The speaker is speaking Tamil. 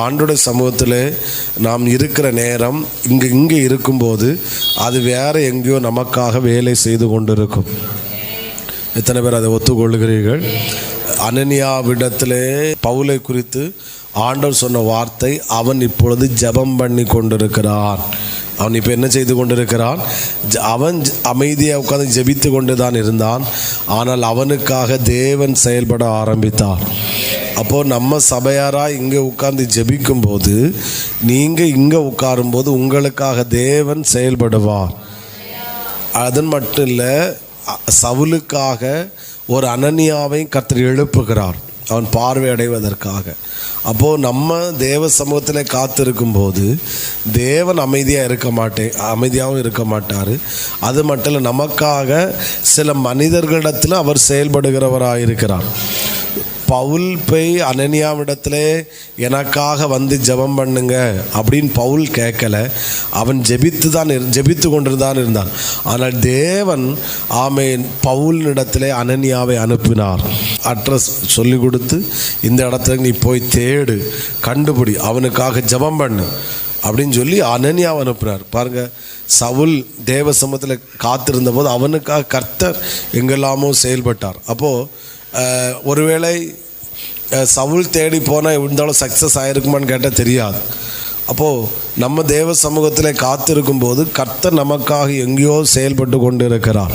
ஆண்டோடைய சமூகத்தில் நாம் இருக்கிற நேரம் இங்கே இருக்கும்போது அது வேறு எங்கேயோ நமக்காக வேலை செய்து கொண்டிருக்கும். எத்தனை பேர் அதை ஒத்துக்கொள்கிறீர்கள்? அனனியாவிடத்திலே பவுலை குறித்து ஆண்டவர் சொன்ன வார்த்தை, அவன் இப்பொழுது ஜெபம் பண்ணி கொண்டிருக்கிறான். அவன் இப்போ என்ன செய்து கொண்டிருக்கிறான்? அவன் அமைதியாக உட்கார்ந்து ஜெபித்து கொண்டு தான் இருந்தான். ஆனால் அவனுக்காக தேவன் செயல்பட ஆரம்பித்தார். அப்போது நம்ம சபையாராக இங்கே உட்கார்ந்து ஜெபிக்கும்போது, நீங்கள் இங்கே உட்காரும்போது உங்களுக்காக தேவன் செயல்படுவார். அது மட்டும் இல்லை, சவுலுக்காக ஒரு அனனியாவை கர்த்தர் எழுப்புகிறார், அவன் பார்வை அடைவதற்காக. அப்போது நம்ம தேவ சமூகத்தில் காத்திருக்கும்போது தேவன் அமைதியாகவும் இருக்க மாட்டார். அது மட்டும் இல்லை, நமக்காக சில மனிதர்களிடத்தில் அவர் செயல்படுகிறவராக இருக்கிறார். பவுல் போய் அனனியாவிடத்தில் எனக்காக வந்து ஜெபம் பண்ணுங்க அப்படின்னு பவுல் கேட்கல. அவன் ஜெபித்து கொண்டிருந்தான் இருந்தான். ஆனால் தேவன் பவுலினிடத்தில் அனனியாவை அனுப்பினார். அட்ரஸ் சொல்லி கொடுத்து, இந்த இடத்துல நீ போய் தேடு, கண்டுபிடி, அவனுக்காக ஜெபம் பண்ணு அப்படின்னு சொல்லி அனனியாவை அனுப்பினார். பாருங்கள், சவுல் தேவ சமூகத்தில் காத்திருந்த போது அவனுக்காக கர்த்தர் எங்கெல்லாமோ செயல்பட்டார். அப்போது ஒருவேளை சவுல் தேடி போனால் இருந்தாலும் சக்ஸஸ் ஆகிருக்குமான்னு கேட்டால் தெரியாது. அப்போது நம்ம தேவ சமூகத்தில் காத்திருக்கும் போது கர்த்தர் நமக்காக எங்கேயோ செயல்பட்டு கொண்டு இருக்கிறார்.